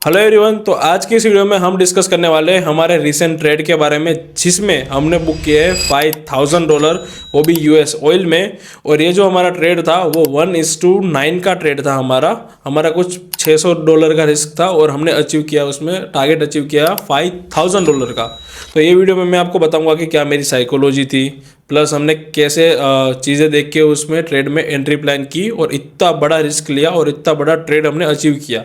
Hello everyone. तो आज की इस वीडियो में हम डिस्कस करने वाले हैं हमारे रिसेंट ट्रेड के बारे में, जिसमें हमने बुक किया है $5,000, वो भी यूएस ऑयल में। और ये जो हमारा ट्रेड था वो 1:9 का ट्रेड था। हमारा कुछ $600 का रिस्क था और हमने अचीव किया, उसमें टारगेट अचीव किया $5,000 का। तो ये वीडियो में मैं आपको बताऊंगा कि क्या मेरी साइकोलॉजी थी, प्लस हमने कैसे चीज़ें देख के उसमें ट्रेड में एंट्री प्लान की और इतना बड़ा रिस्क लिया और इतना बड़ा ट्रेड हमने अचीव किया।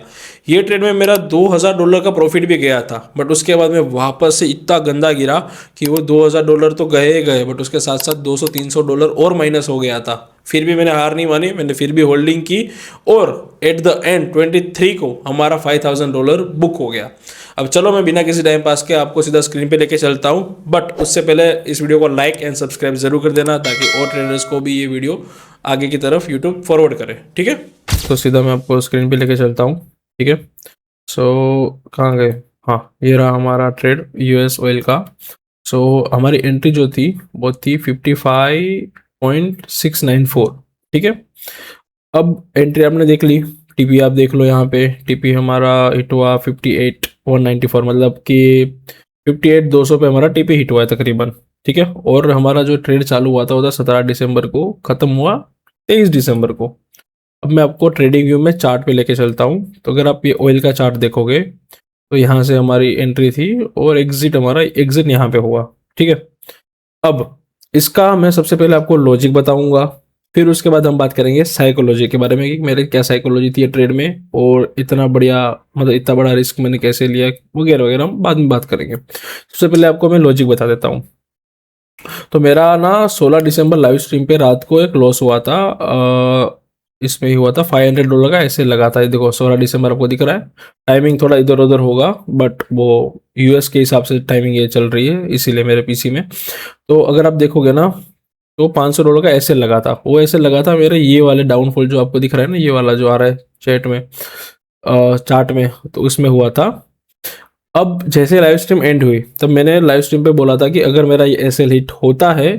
ये ट्रेड में मेरा $2,000 का प्रॉफिट भी गया था, बट उसके बाद में वापस से इतना गंदा गिरा कि वो $2,000 तो गए ही गए, बट उसके साथ साथ $200-300 और माइनस हो गया था। फिर भी मैंने हार नहीं मानी, मैंने फिर भी होल्डिंग की और एट द एंड 23 को हमारा $5,000 बुक हो गया। अब चलो मैं बिना किसी टाइम पास के आपको सीधा स्क्रीन पे लेके चलता हूँ, बट उससे पहले इस वीडियो को लाइक एंड सब्सक्राइब जरूर कर देना, ताकि और ट्रेडर्स को भी ये वीडियो आगे की तरफ यूट्यूब फॉरवर्ड करे। ठीक है, तो सीधा मैं आपको स्क्रीन पे लेके चलता हूँ। ठीक है, सो कहाँ गए? हाँ, ये रहा हमारा ट्रेड यूएस ऑयल का। सो हमारी एंट्री जो थी वो थी 55.694। ठीक है, अब एंट्री आपने देख ली, टीपी आप देख लो। यहाँ पे टीपी हमारा हिट हुआ 58,194, मतलब कि 58,200 पे हमारा टीपी हिट हुआ है तकरीबन। ठीक है, और हमारा जो ट्रेड चालू हुआ था वो था 17 दिसंबर को, ख़त्म हुआ 23 दिसंबर को। अब मैं आपको ट्रेडिंग व्यू में चार्ट पे लेके चलता हूँ। तो अगर आप ये ऑयल का चार्ट देखोगे तो यहाँ से हमारी एंट्री थी और एग्जिट यहाँ पे हुआ। ठीक है, अब इसका मैं सबसे पहले आपको लॉजिक बताऊंगा, फिर उसके बाद हम बात करेंगे साइकोलॉजी के बारे में कि मेरे क्या साइकोलॉजी थी ट्रेड में, और इतना बढ़िया, मतलब इतना बड़ा रिस्क मैंने कैसे लिया वगैरह वगैरह, हम बाद में बात करेंगे। सबसे पहले आपको मैं लॉजिक बता देता हूँ। तो मेरा ना 16 दिसंबर लाइव स्ट्रीम पे रात को एक लॉस हुआ था, इसमें ही हुआ था $500 का, ऐसे लगा था। देखो 16 दिसंबर आपको दिख रहा है, टाइमिंग थोड़ा इधर उधर होगा, बट वो यूएस के हिसाब से टाइमिंग ये चल रही है, इसीलिए मेरे पीसी में। तो अगर आप देखोगे ना तो $500 का ऐसे लगा था, वो ऐसे लगा था मेरे ये वाले डाउनफॉल जो आपको दिख रहा है ना, ये वाला जो आ रहा है चैट में, चार्ट में, तो उसमें हुआ था। अब जैसे लाइव स्ट्रीम एंड हुई तब मैंने लाइव स्ट्रीम पे बोला था कि अगर मेरा ये एसएल हिट होता है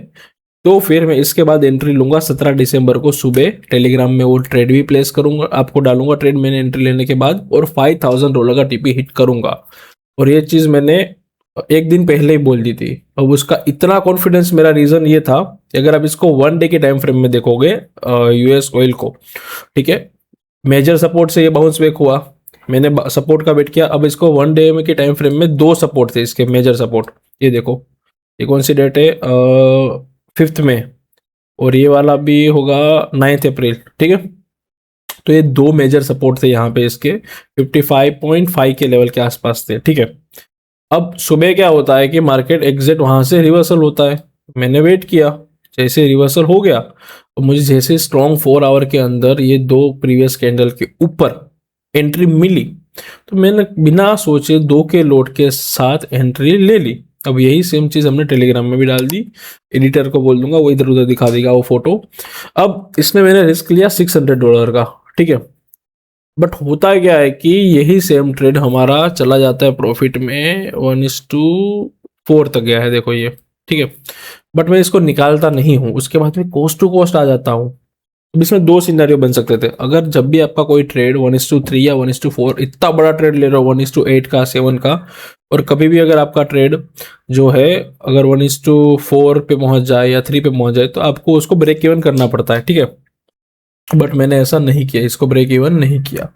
तो फिर मैं इसके बाद एंट्री लूंगा 17 दिसंबर को सुबह। टेलीग्राम में वो ट्रेड भी प्लेस करूंगा, आपको डालूंगा ट्रेड मैंने एंट्री लेने के बाद, और $5,000 का टीपी हिट करूंगा। और ये चीज़ मैंने एक दिन पहले ही बोल दी थी। अब उसका इतना कॉन्फिडेंस, मेरा रीज़न ये था कि अगर आप इसको 1 डे के टाइम फ्रेम में देखोगे यूएस ऑयल को, ठीक है, मेजर सपोर्ट से ये बाउंस बैक हुआ, मैंने सपोर्ट का वेट किया। अब इसको 1 डे में के टाइम फ्रेम में 2 सपोर्ट थे इसके, मेजर सपोर्ट। ये देखो, ये कौन सी डेट है, 5 में, और ये वाला भी होगा 9 अप्रैल। ठीक है, तो ये 2 मेजर सपोर्ट थे यहाँ पे इसके, 55.5 के लेवल के आसपास थे। ठीक है, अब सुबह क्या होता है कि मार्केट एग्जिट वहाँ से रिवर्सल होता है। मैंने वेट किया, जैसे रिवर्सल हो गया तो मुझे जैसे स्ट्रॉन्ग 4 आवर के अंदर ये 2 प्रीवियस कैंडल के ऊपर एंट्री मिली, तो मैंने बिना सोचे 2 के लोड के साथ एंट्री ले ली। अब यही सेम चीज़ हमने टेलीग्राम में भी डाल दी, एडिटर को बोल दूंगा वो इधर उधर दिखा देगा वो फोटो। अब इसमें मैंने रिस्क लिया $600 का। ठीक है, बट होता क्या है कि यही सेम ट्रेड हमारा चला जाता है प्रॉफिट में 1:4 तक गया है, देखो ये। ठीक है, बट मैं इसको निकालता नहीं हूँ, उसके बाद में कॉस्ट टू कॉस्ट आ जाता हूँ। अब इसमें 2 सिनेरियो बन सकते थे। अगर जब भी आपका कोई ट्रेड 1:3 या 1:4, इतना बड़ा ट्रेड ले रहे हो 1:8 का, 7 का, और कभी भी अगर आपका ट्रेड जो है अगर 1:4 पे पहुंच जाए या 3 पे पहुंच जाए तो आपको उसको ब्रेक इवन करना पड़ता है। ठीक है, बट मैंने ऐसा नहीं किया, इसको ब्रेक इवन नहीं किया।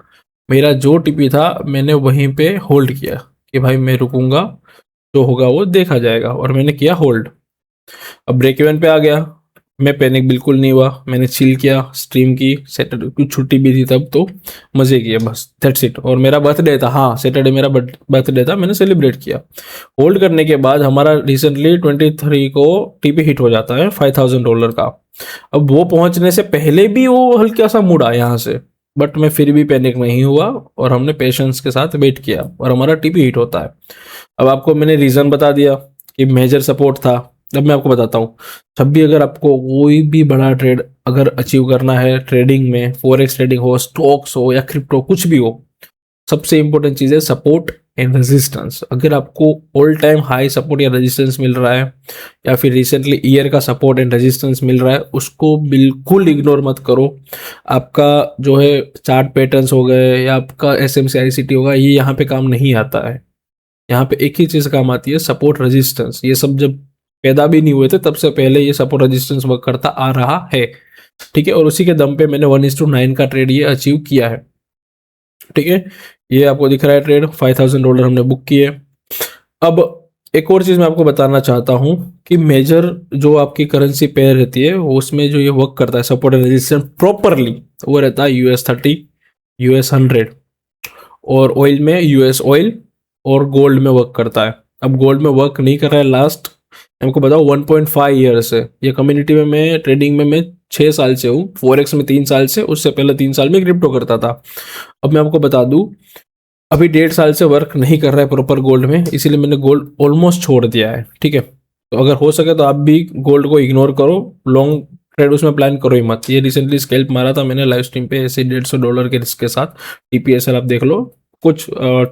मेरा जो टीपी था मैंने वहीं पे होल्ड किया कि भाई मैं रुकूंगा, जो होगा वो देखा जाएगा, और मैंने किया होल्ड। अब ब्रेक इवन पे आ गया, मैं पैनिक बिल्कुल नहीं हुआ, मैंने चिल किया, स्ट्रीम की, सैटरडे की छुट्टी भी थी तब, तो मज़े किए बस, दैट्स इट। और मेरा बर्थडे था, हाँ सैटरडे मेरा बर्थडे था, मैंने सेलिब्रेट किया। होल्ड करने के बाद हमारा रिसेंटली 23 को टीपी हिट हो जाता है $5,000 का। अब वो पहुंचने से पहले भी वो हल्का सा मुड़ा यहाँ से, बट मैं फिर भी पैनिक नहीं हुआ और हमने पेशेंस के साथ वेट किया और हमारा टीपी हिट होता है। अब आपको मैंने रीज़न बता दिया कि मेजर सपोर्ट था। अब मैं आपको बताता हूँ, जब भी अगर आपको कोई भी बड़ा ट्रेड अगर अचीव करना है ट्रेडिंग में, फॉरेक्स ट्रेडिंग हो, स्टॉक्स हो या क्रिप्टो, कुछ भी हो, सबसे इंपॉर्टेंट चीज़ है सपोर्ट एंड रेजिस्टेंस। अगर आपको ऑल टाइम हाई सपोर्ट या रेजिस्टेंस मिल रहा है या फिर रिसेंटली ईयर का सपोर्ट एंड रेजिस्टेंस मिल रहा है, उसको बिल्कुल इग्नोर मत करो। आपका जो है चार्ट पैटर्न्स हो गए या आपका SMCICT होगा, ये यहाँ पे काम नहीं आता है। यहाँ पे एक ही चीज़ काम आती है, सपोर्ट रेजिस्टेंस। ये सब जब पैदा भी नहीं हुए थे तब से पहले ये सपोर्ट रेजिस्टेंस वर्क करता आ रहा है, ठीक है। और उसी के दम पे मैंने 1:9 का ट्रेड ये अचीव किया है, ठीक है। ये आपको दिख रहा है ट्रेड, $5000 हमने बुक किए। अब एक और चीज़ मैं आपको बताना चाहता हूँ कि मेजर जो आपकी करेंसी पेयर रहती है उसमें जो ये वर्क करता है सपोर्ट एंड रेजिस्टेंस प्रॉपरली, वो रहता है US30, US100, और ऑयल में US ऑयल और गोल्ड में वर्क करता है। अब गोल्ड में वर्क नहीं कर रहा है लास्ट, हमको बताओ 1.5 ईयर से। ये कम्युनिटी में मैं ट्रेडिंग में मैं 6 साल से हूँ, फॉरेक्स में 3 साल से, उससे पहले 3 साल में क्रिप्टो करता था। अब मैं आपको बता दूं, अभी 1.5 साल से वर्क नहीं कर रहा है प्रॉपर गोल्ड में, इसीलिए मैंने गोल्ड ऑलमोस्ट छोड़ दिया है, ठीक है। तो अगर हो सके तो आप भी गोल्ड को इग्नोर करो, लॉन्ग ट्रेड उसमें प्लान करो ही मत। ये रिसेंटली स्कैल्प मारा था मैंने लाइव स्ट्रीम पे ऐसे $150 के रिस्क के साथ। TPSL आप देख लो, कुछ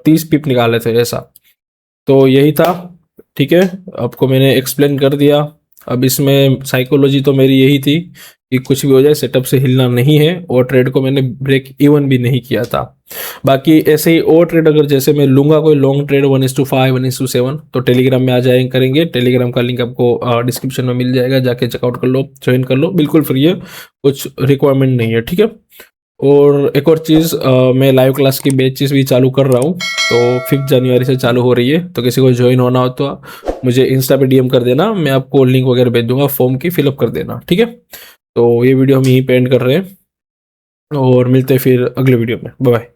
30 पिप निकाले थे ऐसा। तो यही था, ठीक है। आपको मैंने एक्सप्लेन कर दिया। अब इसमें साइकोलॉजी तो मेरी यही थी कि कुछ भी हो जाए सेटअप से हिलना नहीं है, और ट्रेड को मैंने ब्रेक इवन भी नहीं किया था। बाकी ऐसे ही और ट्रेड अगर जैसे मैं लूंगा कोई लॉन्ग ट्रेड 1:5 1:7, तो टेलीग्राम में आ जाए करेंगे। टेलीग्राम का लिंक आपको डिस्क्रिप्शन में मिल जाएगा, जाके चेकआउट कर लो, ज्वाइन कर लो, बिल्कुल फ्री है, कुछ रिक्वायरमेंट नहीं है, ठीक है। और एक और चीज़, मैं लाइव क्लास की बैचेस भी चालू कर रहा हूँ, तो 5 जनवरी से चालू हो रही है। तो किसी को ज्वाइन होना हो तो मुझे इंस्टा पे DM कर देना, मैं आपको लिंक वगैरह भेज दूंगा, फॉर्म की फिलअप कर देना, ठीक है। तो ये वीडियो हम यहीं पे एंड कर रहे हैं और मिलते हैं फिर अगले वीडियो में। Bye bye.